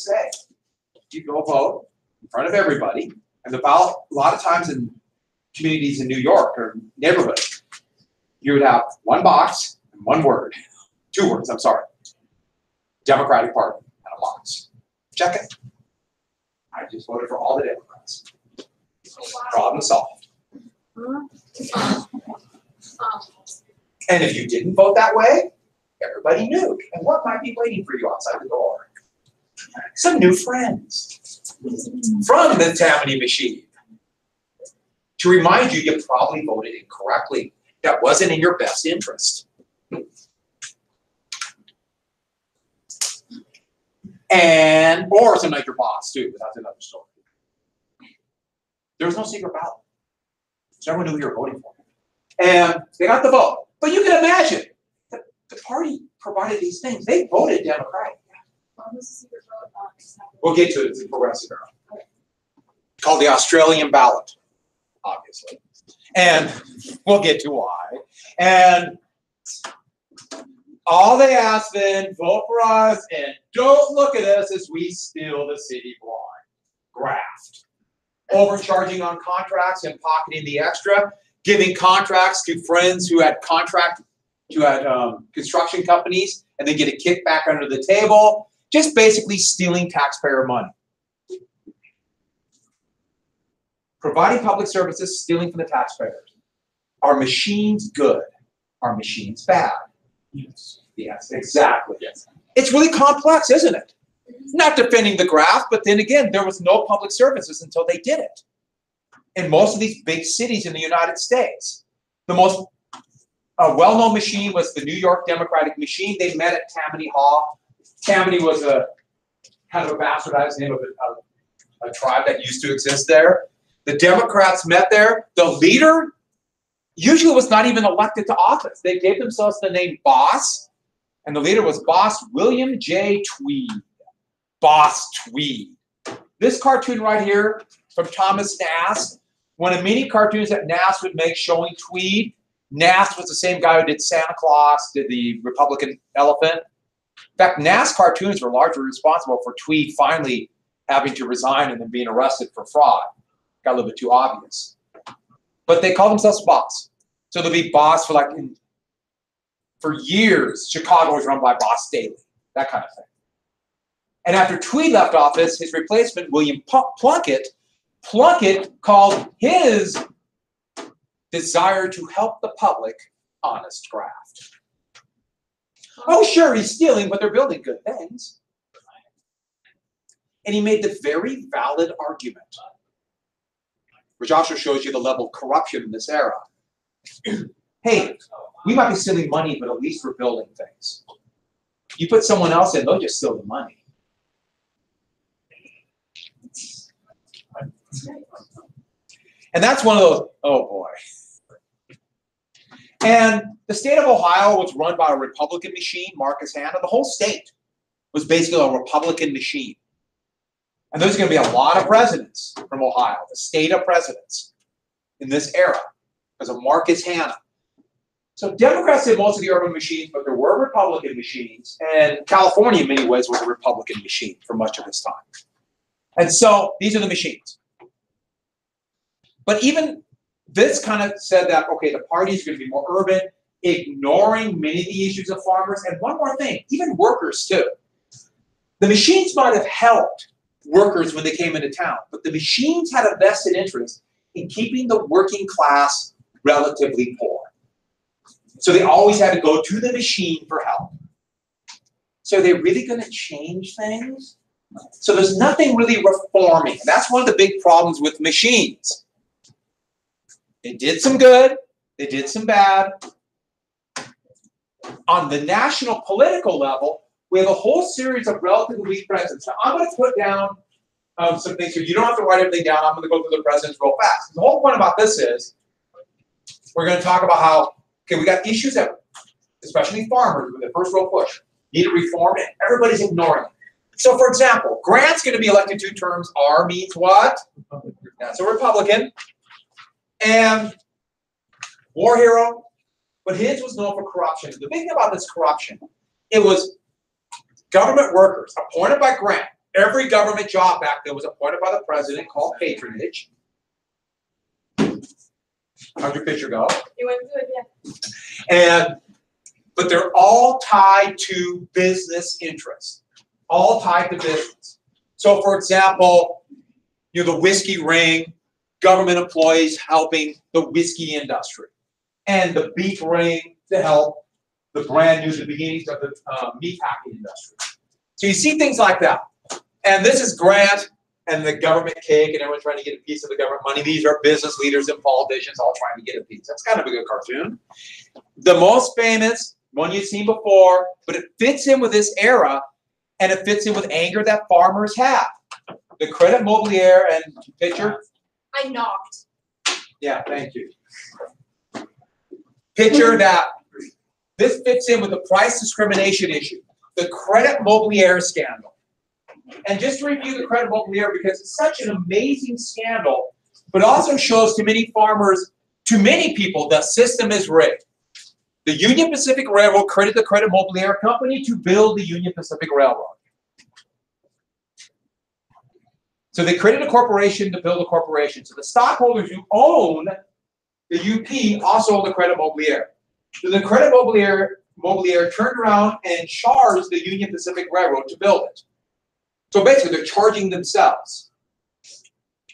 say. You go vote in front of everybody, and the ballot, a lot of times in communities in New York or neighborhoods, you would have one box and one word, 2 words, I'm sorry. Democratic Party and a box. Check it. I just voted for all the Democrats. Problem solved. And if you didn't vote that way, everybody knew. And what might be waiting for you outside the door? Some new friends from the Tammany machine to remind you you probably voted incorrectly. That wasn't in your best interest. And, or sometimes your boss too, but that's another story. There was no secret ballot. So everyone knew who you were voting for. And they got the vote. But you can imagine, the party provided these things. They voted Democratic. We'll get to it. It's a progressive era. Okay. Called the Australian ballot, obviously. And we'll get to why. And all they asked then, vote for us and don't look at us as we steal the city blind. Graft. Overcharging on contracts and pocketing the extra. Giving contracts to friends who had construction companies and then get a kickback under the table. Just basically stealing taxpayer money. Providing public services, stealing from the taxpayers. Are machines good? Are machines bad? Yes. Yes, exactly. Yes. It's really complex, isn't it? Not defending the graft, but then again, there was no public services until they did it. In most of these big cities in the United States. The most well-known machine was the New York Democratic machine. They met at Tammany Hall. Tammany was a kind of a bastardized name of a tribe that used to exist there. The Democrats met there. The leader usually was not even elected to office. They gave themselves the name Boss, and the leader was Boss William J. Tweed. Boss Tweed. This cartoon right here from Thomas Nast, one of many cartoons that Nast would make showing Tweed. Nast was the same guy who did Santa Claus, did the Republican elephant. In fact, Nast cartoons were largely responsible for Tweed finally having to resign and then being arrested for fraud. Got a little bit too obvious. But they call themselves Boss. So they'll be Boss for like, for years, Chicago was run by Boss Daly, that kind of thing. And after Tweed left office, his replacement, William Plunkett called his desire to help the public honest graft. Oh, sure, he's stealing, but they're building good things. And he made the very valid argument, which also shows you the level of corruption in this era. Hey, we might be stealing money, but at least we're building things. You put someone else in, they'll just steal the money. And that's one of those, oh boy. And the state of Ohio was run by a Republican machine, Marcus Hanna. The whole state was basically a Republican machine. And there's going to be a lot of presidents from Ohio, the state of presidents in this era, because of Marcus Hanna. So Democrats did most of the urban machines, but there were Republican machines. And California, in many ways, was a Republican machine for much of its time. And so these are the machines. But even this kind of said that, okay, the parties are going to be more urban, ignoring many of the issues of farmers. And one more thing, even workers too. The machines might have helped workers when they came into town, but the machines had a vested interest in keeping the working class relatively poor. So they always had to go to the machine for help. So are they really going to change things? So there's nothing really reforming. That's one of the big problems with machines. They did some good, they did some bad. On the national political level, we have a whole series of relatively weak presidents. Now, I'm going to put down some things here. You don't have to write everything down. I'm going to go through the presidents real fast. The whole point about this is we're going to talk about how, okay, we got issues that, especially farmers, with the first real push, need to reform, and everybody's ignoring it. So, for example, Grant's going to be elected 2 terms. R means what? That's a Republican. And war hero, but his was known for corruption. The big thing about this corruption, it was government workers appointed by Grant. Every government job back then was appointed by the president called patronage. How'd your picture go? It went good, yeah. But they're all tied to business interests. All tied to business. So for example, you know, the whiskey ring, government employees helping the whiskey industry. And the beef ring to help the brand new, the beginnings of the meatpacking industry. So you see things like that. And this is Grant and the government cake and everyone trying to get a piece of the government money. These are business leaders and politicians all trying to get a piece. That's kind of a good cartoon. The most famous, one you've seen before, but it fits in with this era and it fits in with anger that farmers have. The Credit Mobilier and picture. I knocked. Yeah, thank you. Picture that. This fits in with the price discrimination issue. The Credit Mobilier scandal. And just to review the Credit Mobilier, because it's such an amazing scandal, but also shows to many farmers, to many people, the system is rigged. The Union Pacific Railroad credited the Credit Mobilier Company to build the Union Pacific Railroad. So they created a corporation to build a corporation. So the stockholders who own the UP also own the Credit Mobilier. So the Credit Mobilier turned around and charged the Union Pacific Railroad to build it. So basically, they're charging themselves.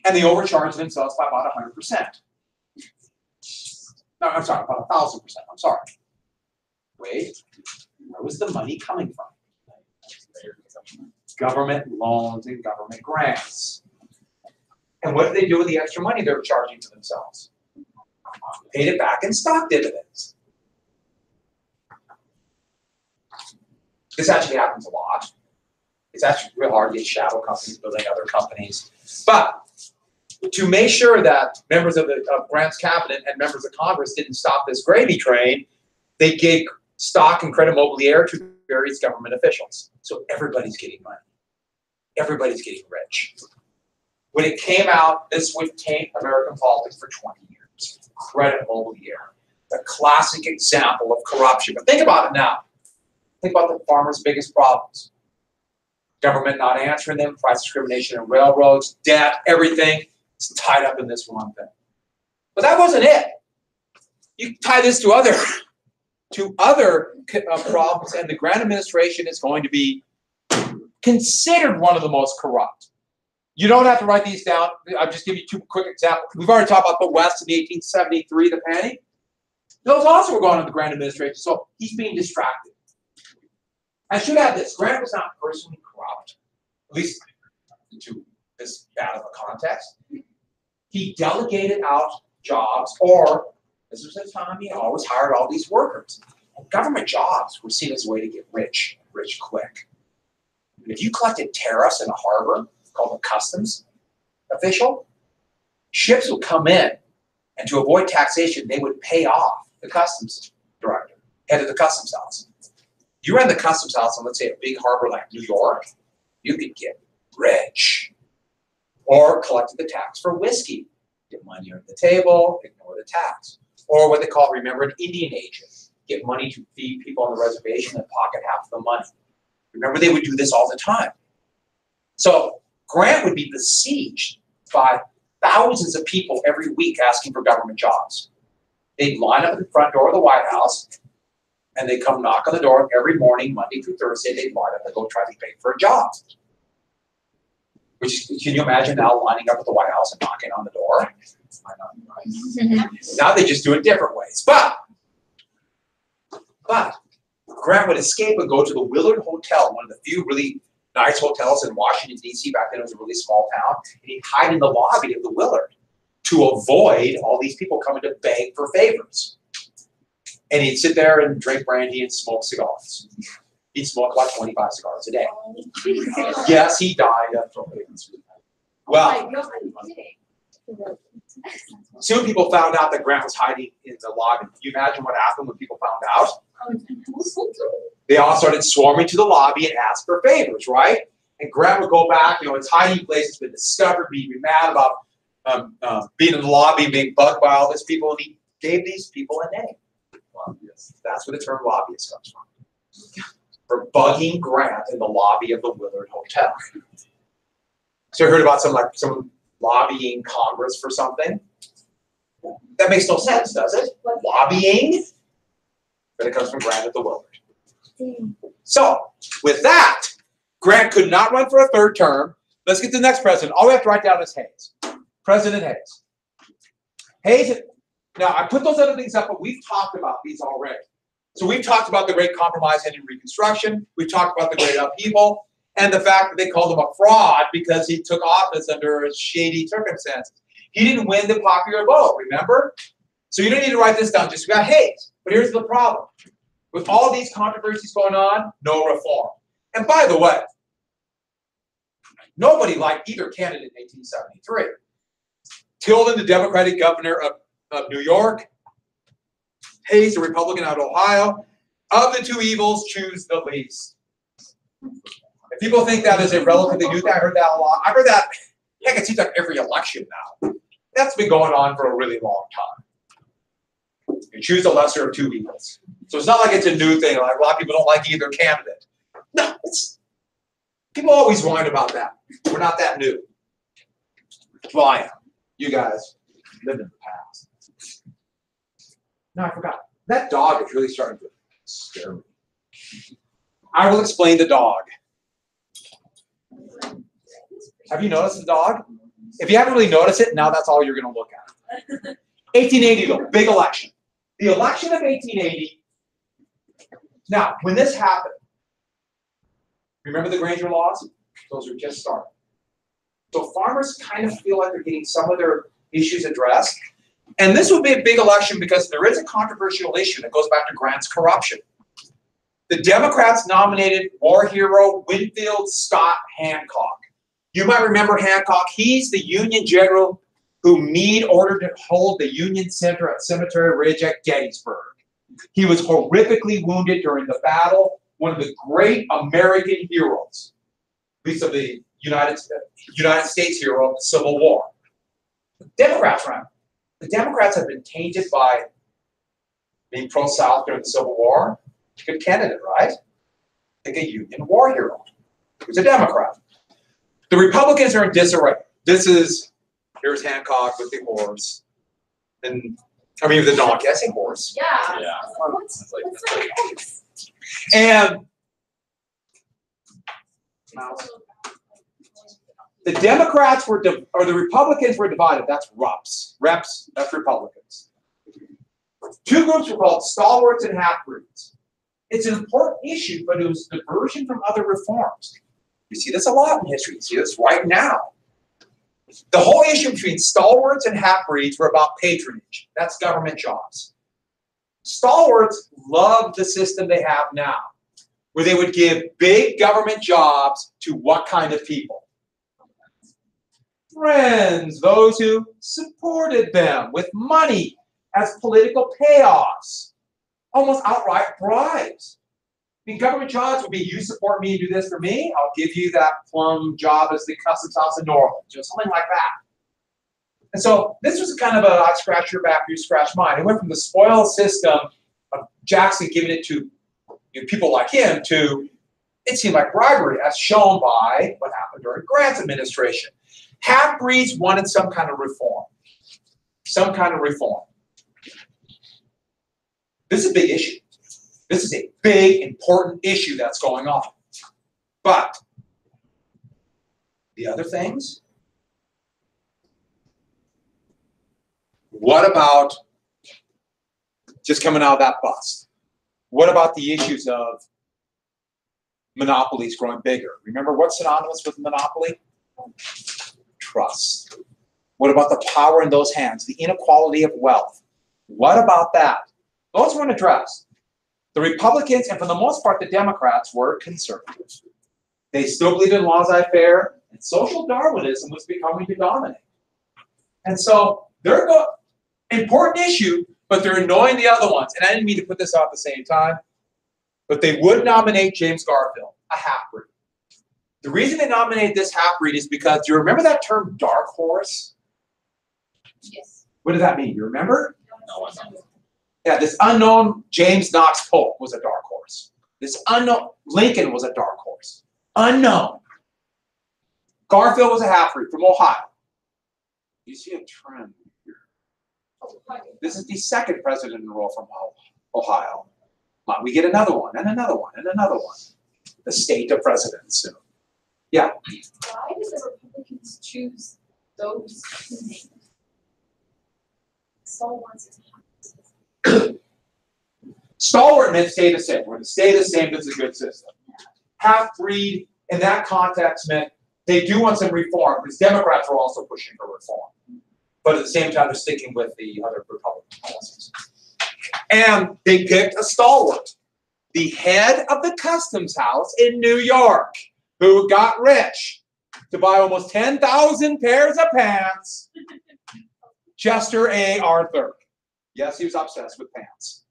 And they overcharged themselves by about 100%. No, I'm sorry, about 1,000%. I'm sorry. Wait, where was the money coming from? Government loans and government grants. And what did they do with the extra money they were charging to themselves? Paid it back in stock dividends. This actually happens a lot. It's actually real hard to get shadow companies building other companies. But to make sure that members of Grant's cabinet and members of Congress didn't stop this gravy train, they gave stock and Credit Mobilier to various government officials. So everybody's getting money. Everybody's getting rich. When it came out, this would taint American politics for 20 years. Credit Mobilier, the classic example of corruption. But think about it now. Think about the farmers' biggest problems. Government not answering them, price discrimination in railroads, debt, everything. It's tied up in this one thing. But that wasn't it. You tie this to other problems, and the Grant administration is going to be considered one of the most corrupt. You don't have to write these down. I'll just give you two quick examples. We've already talked about the West in 1873, the penny. Those also were going on the Grant administration, so he's being distracted. I should add this. Grant was not personally corrupt, at least to this bad of a context. He delegated out jobs, or this was the time he always hired all these workers. And government jobs were seen as a way to get rich quick. And if you collected tariffs in a harbor called a customs official, ships would come in, and to avoid taxation, they would pay off the customs director, head of the customs house. You ran the customs house on, let's say, a big harbor like New York, you could get rich. Or collected the tax for whiskey. Get money under the table, ignore the tax. Or what they call, remember, an Indian agent. Get money to feed people on the reservation and pocket half the money. Remember, they would do this all the time. So Grant would be besieged by thousands of people every week asking for government jobs. They'd line up at the front door of the White House, and they'd come knock on the door every morning, Monday through Thursday. They'd line up and go try to pay for a job. Which, can you imagine now lining up at the White House and knocking on the door? Now they just do it different ways. But Grant would escape and go to the Willard Hotel, one of the few really nice hotels in Washington, D.C. Back then it was a really small town. And he'd hide in the lobby of the Willard to avoid all these people coming to beg for favors. And he'd sit there and drink brandy and smoke cigars. He'd smoke about 25 cigars a day. Yes, he died of throat. Well, soon people found out that Grant was hiding in the lobby. Can you imagine what happened when people found out? They all started swarming to the lobby and asked for favors, right? And Grant would go back, his hiding place has been discovered, be mad about being in the lobby, being bugged by all these people, and he gave these people a name. Lobbyists. That's where the term lobbyist comes from. For bugging Grant in the lobby of the Willard Hotel. So I heard about some lobbying Congress for something. That makes no sense, does it? Lobbying? But it comes from Grant at the Willard. So, with that, Grant could not run for a third term. Let's get to the next president. All we have to write down is Hayes. President Hayes. Hayes, now I put those other things up, but we've talked about these already. So we've talked about the Great Compromise and Reconstruction. We've talked about the Great Upheaval and the fact that they called him a fraud because he took office under shady circumstances. He didn't win the popular vote, remember? So you don't need to write this down, just got Hayes. But here's the problem. With all these controversies going on, no reform. And by the way, nobody liked either candidate in 1873. Tilden, the Democratic governor of New York. Hayes, the Republican out of Ohio. Of the two evils, choose the least. If people think that is a relatively new thing, I heard that a lot. I heard that, heck, it seems like every election now. That's been going on for a really long time. You choose the lesser of two evils. So it's not like it's a new thing, like a lot of people don't like either candidate. No, people always whine about that. We're not that new. Well, I am. You guys lived in the past. No, I forgot. That dog is really starting to scare me. I will explain the dog. Have you noticed the dog? If you haven't really noticed it, now that's all you're going to look at. 1880, though, big election. The election of 1880. Now, when this happened, remember the Granger laws? Those are just starting. So farmers kind of feel like they're getting some of their issues addressed. And this would be a big election because there is a controversial issue that goes back to Grant's corruption. The Democrats nominated war hero Winfield Scott Hancock. You might remember Hancock. He's the Union general who Meade ordered to hold the Union Center at Cemetery Ridge at Gettysburg. He was horrifically wounded during the battle, one of the great American heroes, at least of the United States hero of the Civil War. The Democrats ran. The Democrats have been tainted by being pro-South during the Civil War. Good candidate, right? Like a Union war hero. He's a Democrat. The Republicans are in disarray. Here's Hancock with the horse. And I mean, the donkey. I say horse. Yeah. Yeah. What's the horse? And the Democrats or the Republicans were divided. That's RUPs. Reps, that's Republicans. Two groups were called stalwarts and half-breeds. It's an important issue, but it was diversion from other reforms. You see this a lot in history. You see this right now. The whole issue between stalwarts and half-breeds were about patronage. That's government jobs. Stalwarts loved the system they have now, where they would give big government jobs to what kind of people? Friends, those who supported them with money as political payoffs, almost outright bribes. I mean, government jobs would be, you support me and do this for me, I'll give you that plum job as the customs house in Norway, just something like that. And so this was kind of a I scratch your back, you scratch mine. It went from the spoil system of Jackson giving it to people like him to, it seemed like bribery, as shown by what happened during Grant's administration. Half-breeds wanted some kind of reform. Some kind of reform. This is a big issue. This is a big, important issue that's going on. But the other things, what about just coming out of that bust? What about the issues of monopolies growing bigger? Remember what's synonymous with monopoly? Trust. What about the power in those hands? The inequality of wealth. What about that? Those weren't addressed. The Republicans, and for the most part, the Democrats, were conservative. They still believed in laissez-faire, and social Darwinism was becoming to dominate. And so they're important issue, but they're annoying the other ones. And I didn't mean to put this out at the same time, but they would nominate James Garfield, a half-breed. The reason they nominated this half-breed is because, do you remember that term dark horse? Yes. What does that mean? You remember? No one knows. Yeah, this unknown James Knox Polk was a dark horse. This unknown Lincoln was a dark horse. Unknown. Garfield was a half-breed from Ohio. You see a trend here. This is the second president in a row from Ohio. We get another one, and another one, and another one. The state of presidents soon. Yeah? Why do the Republicans choose those two names? Stalwart meant stay the same. When to stay the same, that's a good system. Half-breed, in that context, meant they do want some reform, because Democrats are also pushing for reform. But at the same time, they're sticking with the other Republican policies. And they picked a stalwart, the head of the customs house in New York, who got rich to buy almost 10,000 pairs of pants, Chester A. Arthur. Yes, he was obsessed with pants.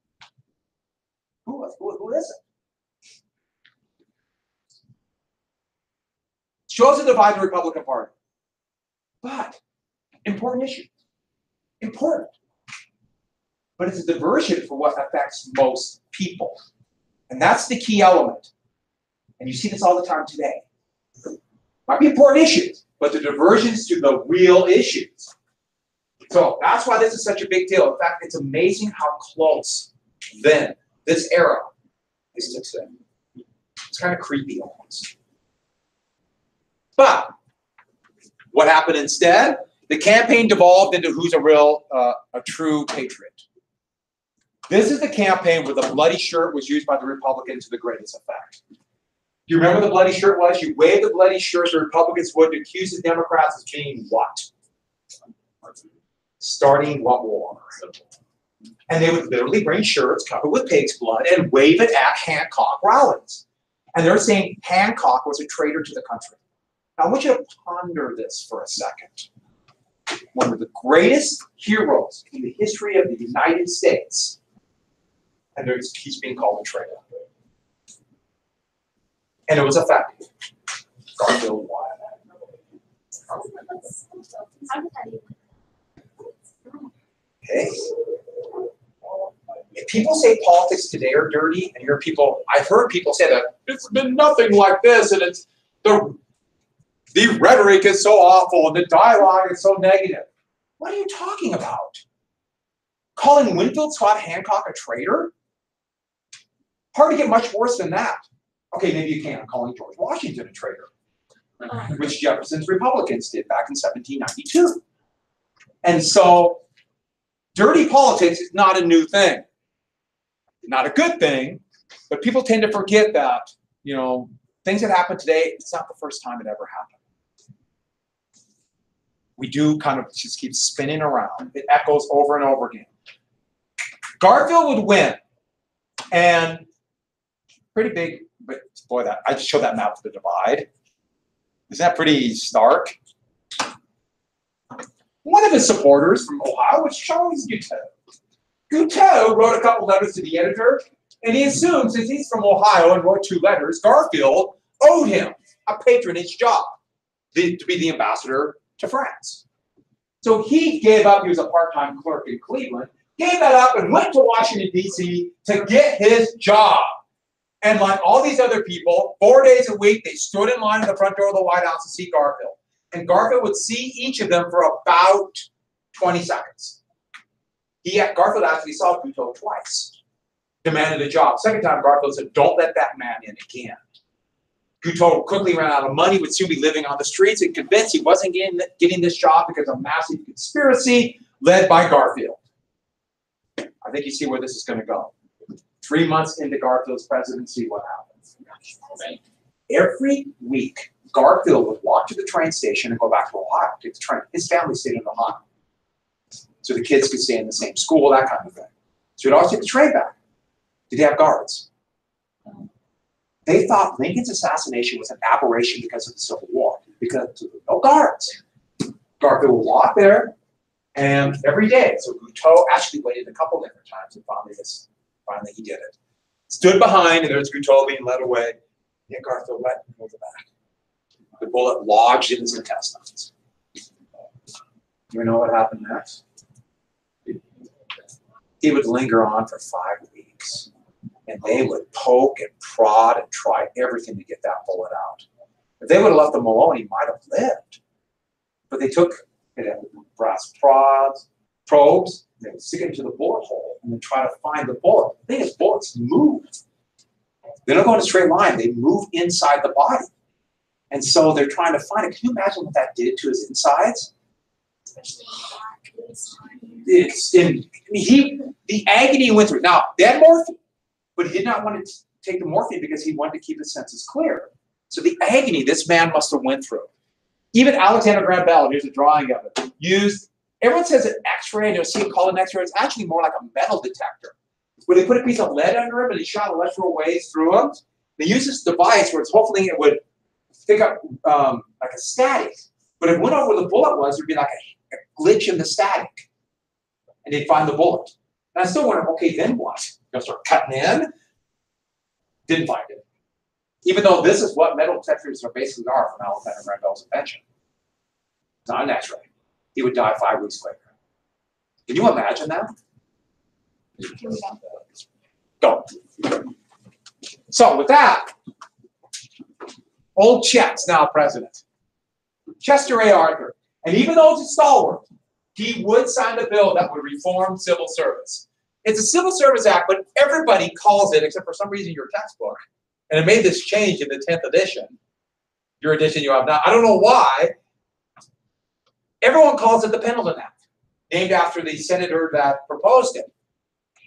Who is it? Shows a divide in the Republican Party. But important issue. Important. But it's a diversion for what affects most people. And that's the key element. And you see this all the time today. Might be important issues, but the diversions to the real issues. So that's why this is such a big deal. In fact, it's amazing how close then this era is to today. It's kind of creepy almost. But what happened instead? The campaign devolved into who's a true patriot. This is the campaign where the bloody shirt was used by the Republicans to the greatest effect. Do you remember what the bloody shirt was? You waved the bloody shirt, the Republicans would accuse the Democrats as being what? Starting what war? And they would literally bring shirts covered with pig's blood and wave it at Hancock rallies. And they're saying Hancock was a traitor to the country. Now I want you to ponder this for a second. One of the greatest heroes in the history of the United States, and he's being called a traitor. And it was effective. Garfield won. Okay. If people say politics today are dirty, and I've heard people say that it's been nothing like this, and it's the rhetoric is so awful, and the dialogue is so negative. What are you talking about? Calling Winfield Scott Hancock a traitor? Hard to get much worse than that. Okay, maybe you can. Calling George Washington a traitor, which Jefferson's Republicans did back in 1792. And so, dirty politics is not a new thing. Not a good thing, but people tend to forget that, things that happen today, it's not the first time it ever happened. We do kind of just keep spinning around. It echoes over and over again. Garfield would win. And pretty big, but boy, I just showed that map of the divide. Isn't that pretty stark? One of his supporters from Ohio was Charles Guiteau. Guiteau wrote a couple letters to the editor, and he assumed, since he's from Ohio and wrote 2 letters, Garfield owed him a patronage job to be the ambassador to France. So he gave up, he was a part-time clerk in Cleveland, gave that up and went to Washington, D.C. to get his job. And like all these other people, 4 days a week, they stood in line at the front door of the White House to see Garfield. And Garfield would see each of them for about 20 seconds. Garfield actually saw Guiteau twice, demanded a job. Second time, Garfield said, don't let that man in again. Guiteau quickly ran out of money, would soon be living on the streets, and convinced he wasn't getting this job because of a massive conspiracy led by Garfield. I think you see where this is going to go. 3 months into Garfield's presidency, what happens? Right. Every week, Garfield would walk to the train station and go back to Ohio, take the train. His family stayed in Ohio. So the kids could stay in the same school, that kind of thing. So he'd always take the train back. Did he have guards? They thought Lincoln's assassination was an aberration because of the Civil War, because there were no guards. Garfield would walk there, and every day. So Guiteau actually waited a couple different times, and finally he did it. Stood behind, and there's Guiteau being led away. Yeah, Garfield let him move back. The bullet lodged in his intestines. Do you know what happened next? He would linger on for 5 weeks. And they would poke and prod and try everything to get that bullet out. If they would have left him alone, he might have lived. But they took brass probes, they would stick it into the bullet hole and then try to find the bullet. The thing is, bullets move. They don't go in a straight line, they move inside the body. And so they're trying to find it. Can you imagine what that did to his insides? Especially the agony he went through. Now, they had morphine, but he did not want to take the morphine because he wanted to keep his senses clear. So the agony this man must have went through. Even Alexander Graham Bell, here's a drawing of it, used, everyone says an X-ray, and you'll see it called an X-ray. It's actually more like a metal detector, where they put a piece of lead under him and he shot electrical waves through him. They use this device where it's hopefully it would pick up like a static, but if it went over where the bullet was, there'd be like a glitch in the static, and they'd find the bullet. And I still wonder, okay, then what? You'll start cutting in? Didn't find it. Even though this is what metal detectors basically are from Alexander Graham Bell's invention. It's not an X-ray. He would die 5 weeks later. Can you imagine that? Go. So with that, old Chet's now president. Chester A. Arthur. And even though it's a stalwart, he would sign a bill that would reform civil service. It's a Civil Service Act, but everybody calls it, except for some reason, your textbook. And it made this change in the 10th edition. Your edition you have now. I don't know why. Everyone calls it the Pendleton Act, named after the senator that proposed it.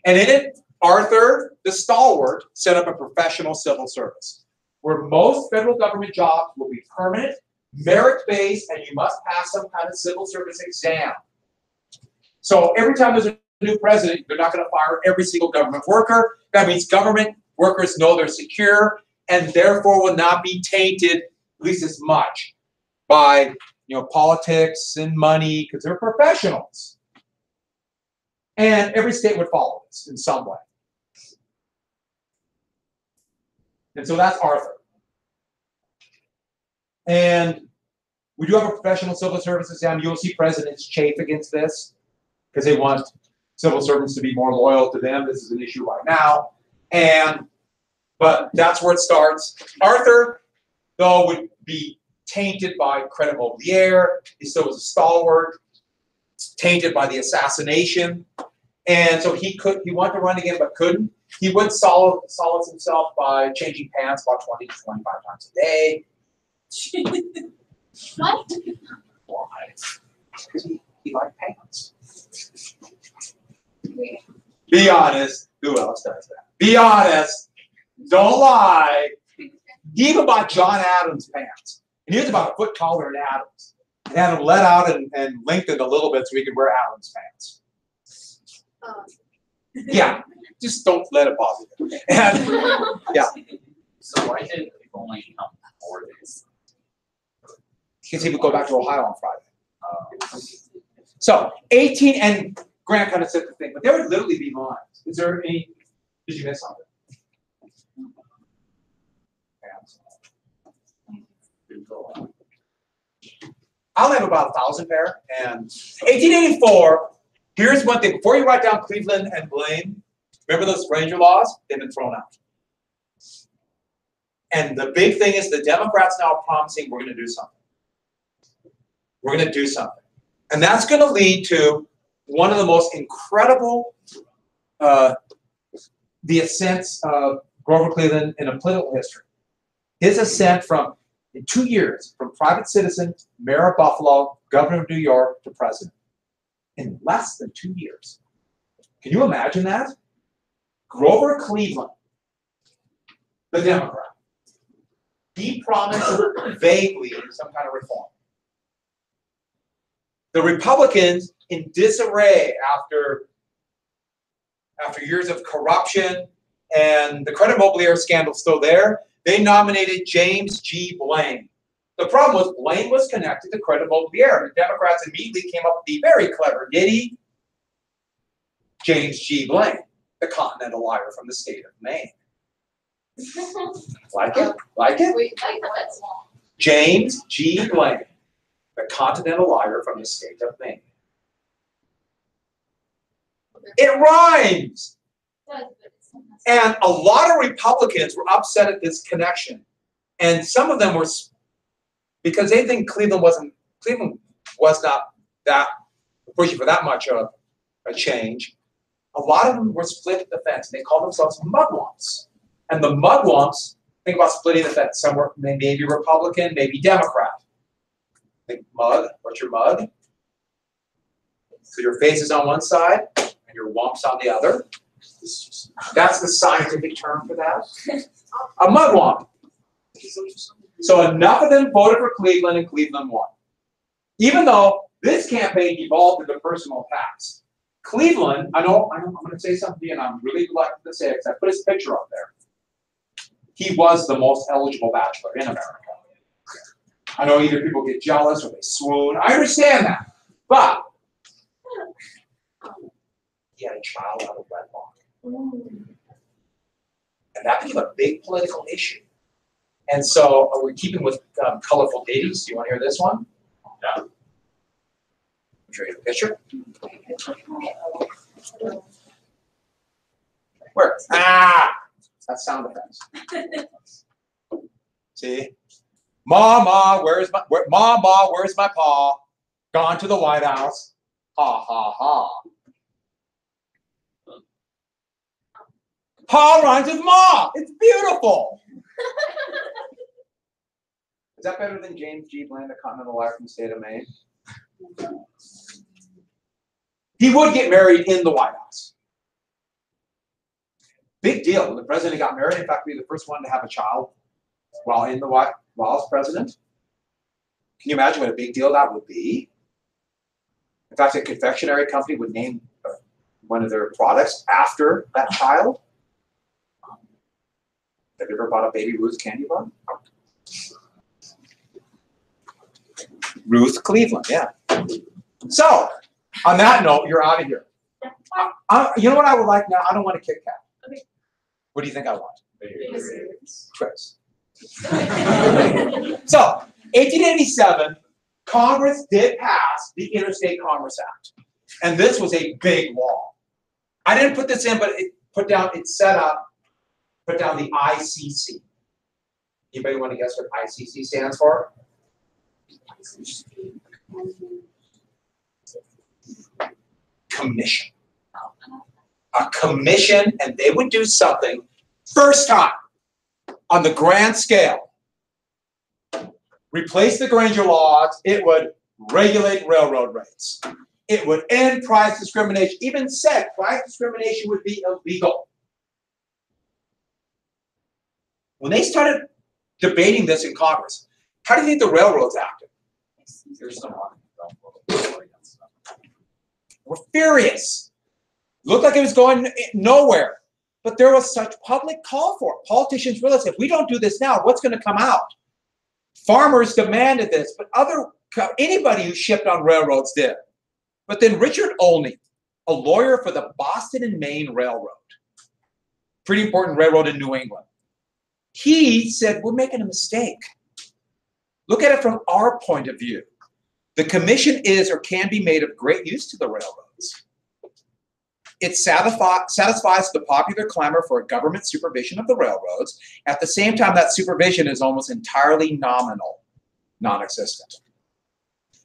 And in it, Arthur, the stalwart, set up a professional civil service, where most federal government jobs will be permanent, merit-based, and you must pass some kind of civil service exam. So every time there's a new president, they're not going to fire every single government worker. That means government workers know they're secure and therefore will not be tainted, at least as much, by politics and money, because they're professionals. And every state would follow this in some way. And so that's Arthur. And we do have a professional civil service exam. You'll see presidents chafe against this because they want civil servants to be more loyal to them. This is an issue right now. But that's where it starts. Arthur, though, would be tainted by credit mobilier. He still was a stalwart, tainted by the assassination. And so he wanted to run again, but couldn't. He would solace himself by changing pants about 20 to 25 times a day. What? Why? Because he liked pants. Wait. Be honest. Who else does that? Be honest. Don't lie. He even bought John Adams pants. And he was about a foot taller than Adams. And had them let out and lengthened a little bit so he could wear Adams pants. Yeah. Just don't let it bother you. And, yeah. So why didn't people only come 4 days? Because he would go back to Ohio on Friday. So 18, and Grant kind of said the thing, but there would literally be lines. Is there any, did you miss something? I'll have about 1,000 pair. And 1884, here's one thing. Before you write down Cleveland and Blaine, remember those Ranger laws? They've been thrown out. And the big thing is the Democrats now are promising we're going to do something. We're going to do something. And that's going to lead to one of the most incredible, the ascents of Grover Cleveland in a political history. His ascent from, in 2 years, from private citizen, mayor of Buffalo, governor of New York, to president. In less than 2 years. Can you imagine that? Grover Cleveland, the Democrat, he promised vaguely some kind of reform. The Republicans, in disarray after years of corruption and the credit mobilier scandal still there, they nominated James G. Blaine. The problem was Blaine was connected to credit mobilier. The Democrats immediately came up with the very clever ditty, James G. Blaine, the continental liar from the state of Maine. Like it? Like it? Wait, like that's long. James G. Blaine, the continental liar from the state of Maine. It rhymes! And a lot of Republicans were upset at this connection. And some of them were because they think Cleveland was not that pushing for that much of a change. A lot of them were split at the fence. They called themselves mugwumps. And the mugwumps, think about splitting the fence. Some were maybe Republican, maybe Democrat. Think mug, what's your mug? So your face is on one side and your wump's on the other. That's the scientific term for that. A mugwump. So enough of them voted for Cleveland and Cleveland won. Even though this campaign evolved into personal attacks. Cleveland, I'm going to say something to you, and I'm really reluctant to say it because I put his picture up there. He was the most eligible bachelor in America. I know either people get jealous or they swoon. I understand that. But he had a child out of wedlock. And that became a big political issue. And so we're keeping with colorful datings. Do you want to hear this one? Yeah. Show you the picture. Where? Ah! That's sound effects. See? Mama, where's my paw? Gone to the White House. Ha ha ha. Pa rhymes with ma. It's beautiful. Is that better than James G. Bland, a continental lawyer from the state of Maine? He would get married in the White House. Big deal. When the president got married, in fact, we were the first one to have a child while in the White House president. Can you imagine what a big deal that would be? In fact, a confectionery company would name one of their products after that child. Have you ever bought a Baby Ruth candy bar? Ruth Cleveland, yeah. So, on that note, you're out of here. You know what I would like now? I don't want a Kit Kat. Okay. What do you think I want? Twix. So, 1887, Congress did pass the Interstate Commerce Act. And this was a big law. I didn't put this in, but it put down the ICC. Anybody want to guess what ICC stands for? Commission. A commission, and they would do something first time on the grand scale. Replace the Granger laws. It would regulate railroad rates. It would end price discrimination. Even said price discrimination would be illegal. When they started debating this in Congress, how do you think the railroads acted? We're furious. Looked like it was going nowhere. But there was such public call for it. Politicians realized if we don't do this now, what's going to come out? Farmers demanded this, but anybody who shipped on railroads did. But then Richard Olney, a lawyer for the Boston and Maine Railroad, pretty important railroad in New England, he said, we're making a mistake. Look at it from our point of view. The commission is or can be made of great use to the railroads. It satisfies the popular clamor for a government supervision of the railroads. At the same time, that supervision is almost entirely nominal, non-existent.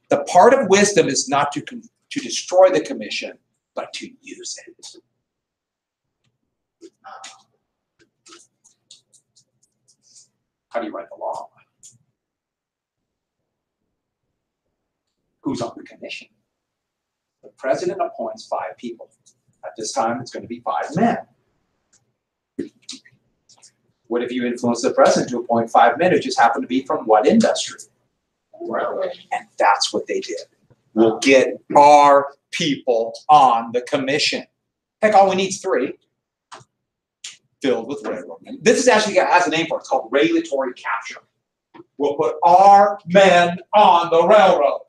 The part of wisdom is not to destroy the commission, but to use it. How do you write the law? Who's on the commission? The president appoints 5 people. At this time, it's going to be 5 men. What if you influence the president to appoint 5 men who just happen to be from what industry? Railroad. And that's what they did. We'll get our people on the commission. Heck, all we need is 3. Filled with railroadmen. This is actually has a name for it. It's called regulatory capture. We'll put our men on the railroad.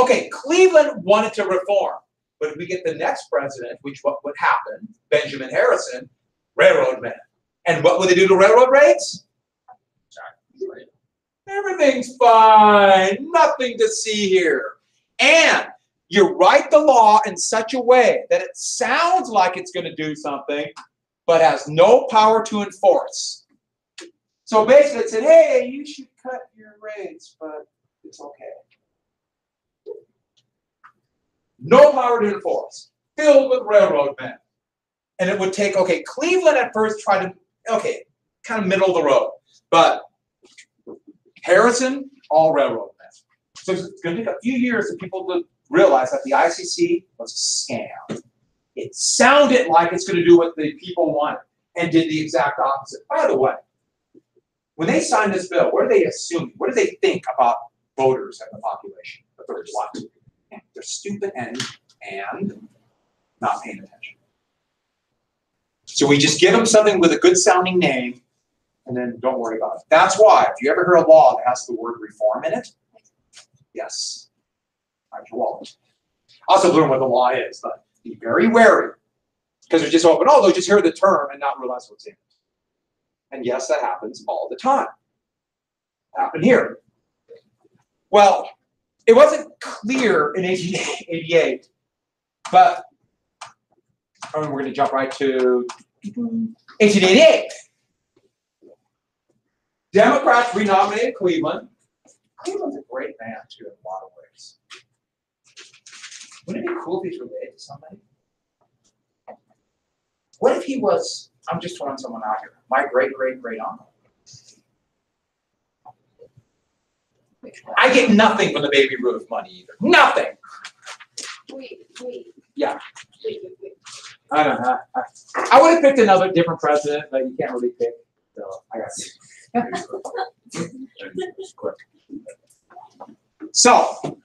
Okay, Cleveland wanted to reform. But if we get the next president, which what would happen, Benjamin Harrison, railroad men. And what would they do to railroad rates? Everything's fine. Nothing to see here. And you write the law in such a way that it sounds like it's going to do something, but has no power to enforce. So basically it said, hey, you should cut your rates, but it's okay. No power to enforce, filled with railroad men. And it would take, okay, Cleveland at first tried to, okay, kind of middle of the road, but Harrison, all railroad men. So it's going to take a few years for people to realize that the ICC was a scam. It sounded like it's going to do what the people wanted and did the exact opposite. By the way, when they signed this bill, what do they assume? What do they think about voters and the population? That they're what? They're stupid and not paying attention. So we just give them something with a good sounding name and then don't worry about it. That's why, if you ever hear a law that has the word reform in it, yes, hide your wallet. Also learn what the law is, but be very wary. Because they're just open, oh, they'll just hear the term and not realize what's in it. And yes, that happens all the time. Happened here. Well, it wasn't clear in 1888, but we're going to jump right to 1888. Democrats renominated Cleveland. Cleveland's a great man, too, in a lot of ways. Wouldn't it be cool if he's related to somebody? What if he was, I'm just throwing someone out here, my great-great-great-uncle? I get nothing from the Baby Ruth money either. Nothing. Wait. Yeah. Wait. I don't know. I would have picked another different president, but you can't really pick. So I got to. So,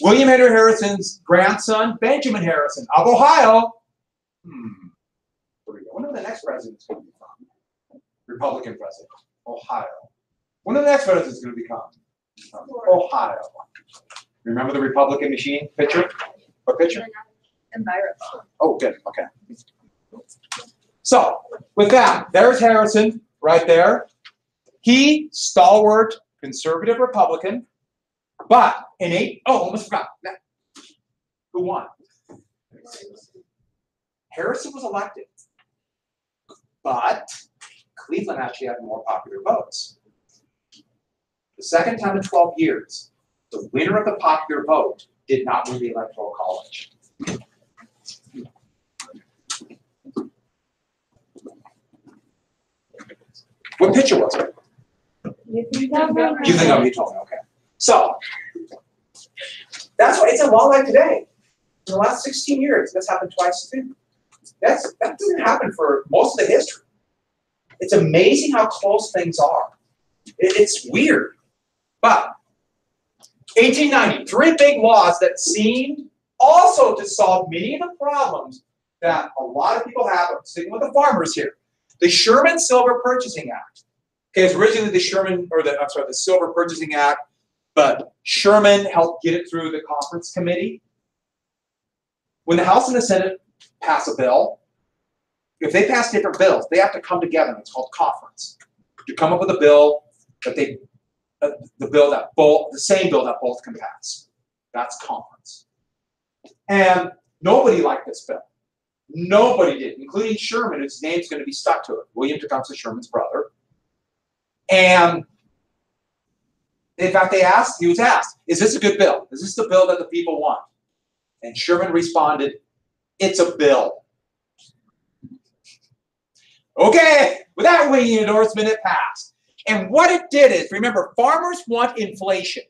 William Henry Harrison's grandson, Benjamin Harrison of Ohio. Here we go. When are the next president's going to become? Republican president. Ohio. When are the next president's going to become? Ohio. Remember the Republican machine picture? What picture? Environmental. Oh, good. Okay. So, with that, there's Harrison right there. He, stalwart, conservative Republican, but almost forgot. Who won? Harrison was elected, but Cleveland actually had more popular votes. The second time in 12 years, the winner of the popular vote did not win the Electoral College. What picture was it? You think of me, told me, okay. So, that's why it's a law like today. In the last 16 years, that's happened twice too. That doesn't happen for most of the history. It's amazing how close things are. It's weird. But 1890, three big laws that seemed also to solve many of the problems that a lot of people have. I'm sticking with the farmers here. The Sherman Silber Purchasing Act. Okay, it's originally the Silber Purchasing Act, but Sherman helped get it through the conference committee. When the House and the Senate pass a bill, if they pass different bills, they have to come together. It's called conference to come up with a bill that the same bill that both can pass. That's conference. And nobody liked this bill. Nobody did, including Sherman, whose name's going to be stuck to it. William Tecumseh Sherman's brother. And in fact, he was asked, is this a good bill? Is this the bill that the people want? And Sherman responded, it's a bill. Okay, with that winning endorsement, it passed. And what it did is, remember, farmers want inflation.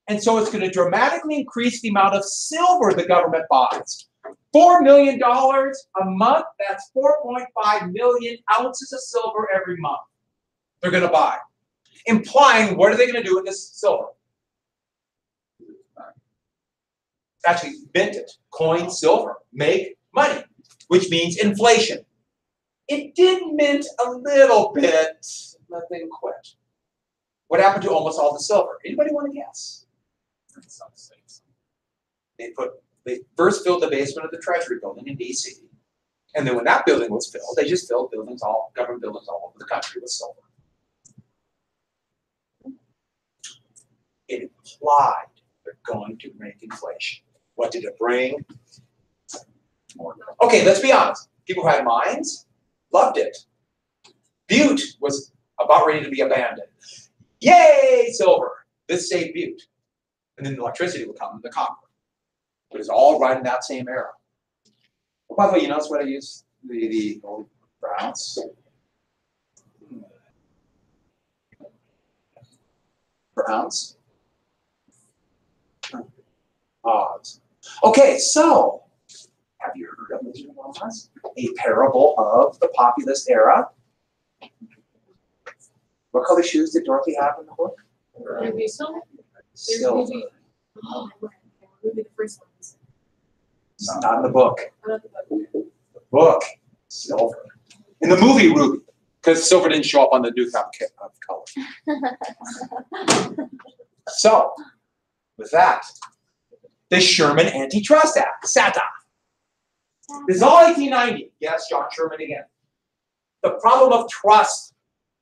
And so it's going to dramatically increase the amount of silver the government buys. $4 million a month, that's 4.5 million ounces of silver every month they're going to buy. Implying, what are they going to do with this silver? Actually, mint it, coin silver, make money, which means inflation. It did mint a little bit, but then quit. What happened to almost all the silver? Anybody want to guess? They first filled the basement of the Treasury building in DC. And then when that building was filled, they just filled government buildings all over the country with silver. It implied they're going to make inflation. What did it bring? Okay, let's be honest. People who had minds loved it. Butte was about ready to be abandoned. Yay, Silber! This saved Butte. And then the electricity would come, the copper. But it's all right in that same era. Oh, by the way, you notice what I use? The old Browns. Browns. Odds. Okay, so have you heard of Wizard of Oz? A parable of the populist era. What color shoes did Dorothy have in the book? Maybe so. Silver. Maybe the first ones. It's not in the book. Not the book. The book, silver. In the movie, ruby, because silver didn't show up on the Duke of color. So, with that, the Sherman Antitrust Act, SATA. This is all 1890. Yes, John Sherman again. The problem of trust.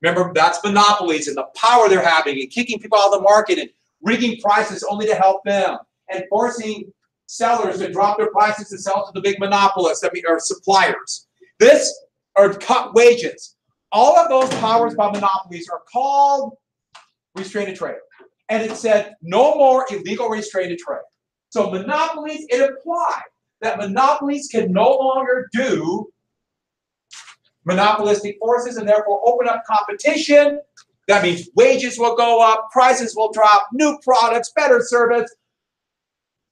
Remember, that's monopolies and the power they're having and kicking people out of the market and rigging prices only to help them and forcing sellers to drop their prices to sell to the big monopolists, or suppliers. This, or cut wages. All of those powers by monopolies are called restraint of trade. And it said no more illegal restraint of trade. So monopolies, it implied that monopolies can no longer do monopolistic forces and therefore open up competition. That means wages will go up, prices will drop, new products, better service.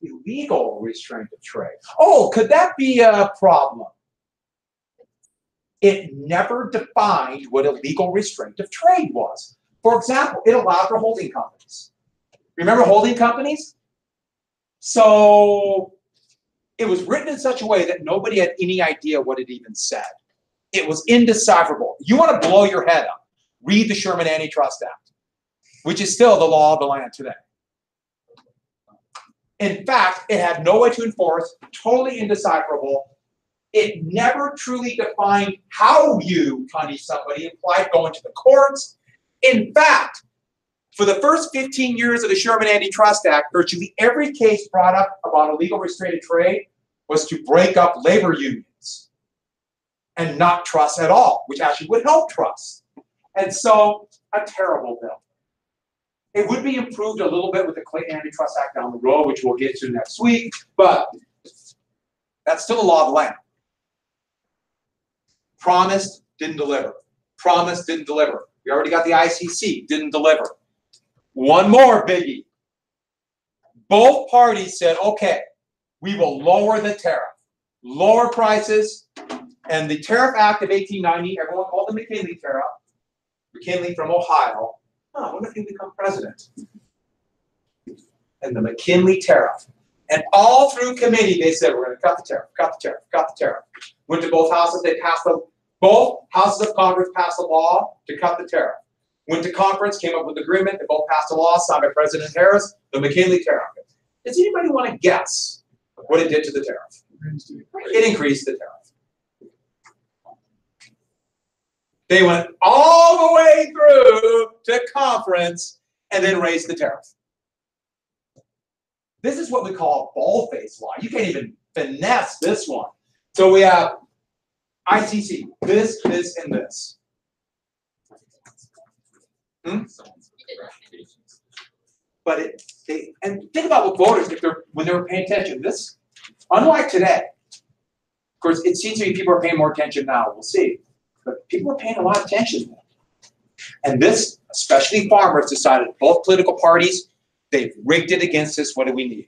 Illegal restraint of trade. Oh, could that be a problem? It never defined what illegal restraint of trade was. For example, it allowed for holding companies. Remember holding companies? So it was written in such a way that nobody had any idea what it even said. It was indecipherable. You want to blow your head up, read the Sherman Antitrust Act, which is still the law of the land today. In fact, it had no way to enforce, totally indecipherable. It never truly defined how you punish somebody, implied going to the courts. In fact, for the first 15 years of the Sherman Antitrust Act, virtually every case brought up about illegal restraint of trade was to break up labor unions and not trust at all, which actually would help trust. And so, a terrible bill. It would be improved a little bit with the Clayton Antitrust Act down the road, which we'll get to next week, but that's still a law of the land. Promised, didn't deliver. Promised, didn't deliver. We already got the ICC, didn't deliver. One more biggie. Both parties said, okay, we will lower the tariff, lower prices, and the Tariff Act of 1890, everyone called the McKinley Tariff. McKinley from Ohio. Oh, I wonder if he'll become president. And the McKinley Tariff. And all through committee, they said, we're going to cut the tariff, cut the tariff, cut the tariff. Went to both houses, they passed the, both houses of Congress passed a law to cut the tariff. Went to conference, came up with an agreement, they both passed a law signed by President Harris, the McKinley Tariff. Does anybody want to guess what it did to the tariff? It increased the tariff. They went all the way through to conference and then raised the tariff. This is what we call a bald-faced lie. You can't even finesse this one. So we have ICC, this, and this. But and think about what voters, when they were paying attention. This, unlike today, of course, it seems to me people are paying more attention now. We'll see. But people are paying a lot of attention. And this, especially farmers, decided both political parties, they've rigged it against us. What do we need?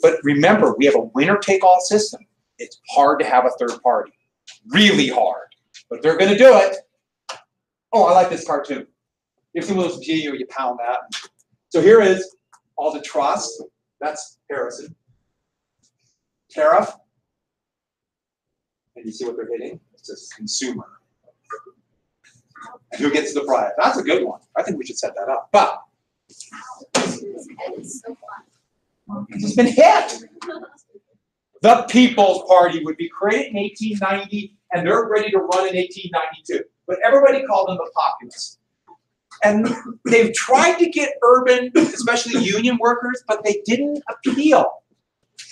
But remember, we have a winner-take-all system. It's hard to have a third party. Really hard. But they're going to do it. Oh, I like this cartoon. You see one of those G or you pound that. So here is all the trust. That's Harrison. Tariff. And you see what they're hitting? It says consumer. And who gets the prize? That's a good one. I think we should set that up. But it's been hit. The People's Party would be created in 1890, and they're ready to run in 1892. But everybody called them the populists. And they've tried to get urban, especially union workers, but they didn't appeal.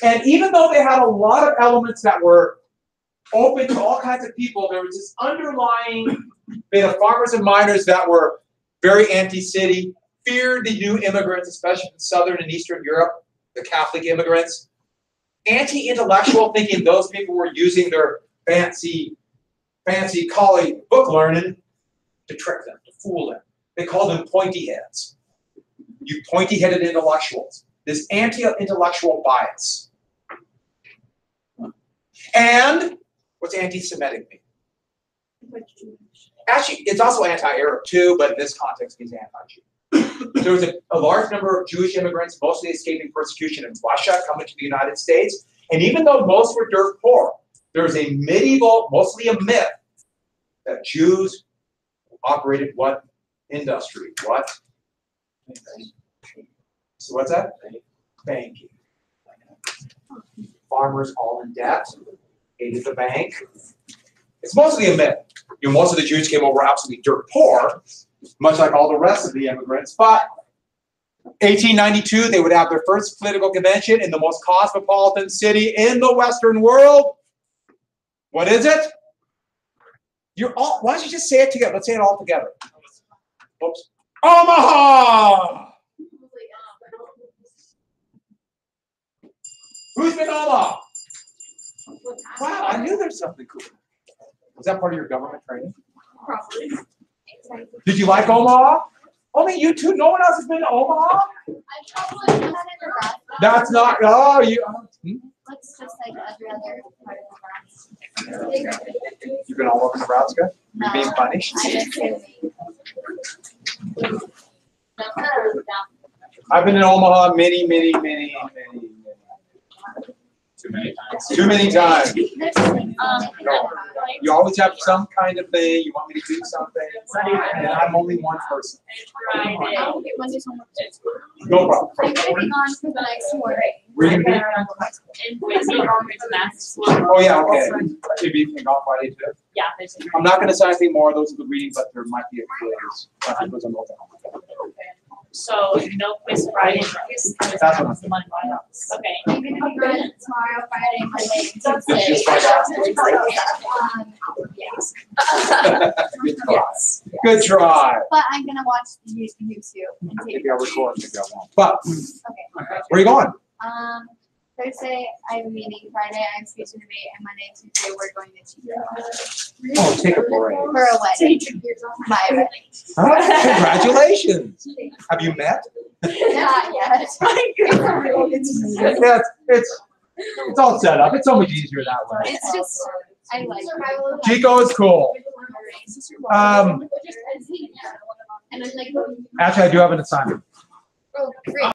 And even though they had a lot of elements that were open to all kinds of people. There was this underlying bit of farmers and miners that were very anti-city, feared the new immigrants, especially from Southern and Eastern Europe, the Catholic immigrants. Anti-intellectual, thinking those people were using their fancy college book learning to trick them, to fool them. They called them pointy heads. You pointy-headed intellectuals. This anti-intellectual bias. And what's anti-Semitic mean? Actually, it's also anti-Arab too, but in this context, means anti-Jew. There was a large number of Jewish immigrants, mostly escaping persecution in Russia, coming to the United States. And even though most were dirt poor, there's a medieval, mostly a myth, that Jews operated what industry? What? So what's that? Banking. Farmers all in debt, hated the bank. It's mostly a myth. You know, most of the Jews came over absolutely dirt poor, much like all the rest of the immigrants. But 1892, they would have their first political convention in the most cosmopolitan city in the Western world. What is it? Why don't you just say it together? Let's say it all together. Oops. Omaha! Who's been Omaha? Wow, I knew there's something cool. Was that part of your government training? Probably. Did you like Omaha? Only you two? No one else has been to Omaha? That's not, oh, you. Looks just like every other part of Nebraska. You've been all over Nebraska? No, You're being punished? I just say I've been in Omaha many. Too many times. Too many times. There's No. You always have some kind of thing, you want me to do something, and I'm only one person. I'll get Monday homework. No problem. I'm gonna be gone for the next morning. Where you gonna be? Oh, yeah, okay. Maybe you can go on Friday too. Yeah. I'm not gonna say anything more, those are the reading, but there might be a quiz. Because I'm open. So no quiz Friday. That's what I'm saying. Okay. I'm gonna be gone tomorrow, Friday, Monday, and Did you Tuesday. just find out? Yes. Good try. Yes. Good try. But I'm gonna watch the YouTube and take. Maybe I'll record, maybe I won't. But, Okay. where are you going? Thursday I have a meeting. Friday I have speech and debate, and Monday and Tuesday we're going to Chico. Oh, take a break. For a wedding. My wedding. Oh, congratulations. Have you met? Not yet. Yeah, it's all set up. It's so much easier that way. It's just I like it. Chico is cool. And I'm like, Actually, I do have an assignment. oh, great.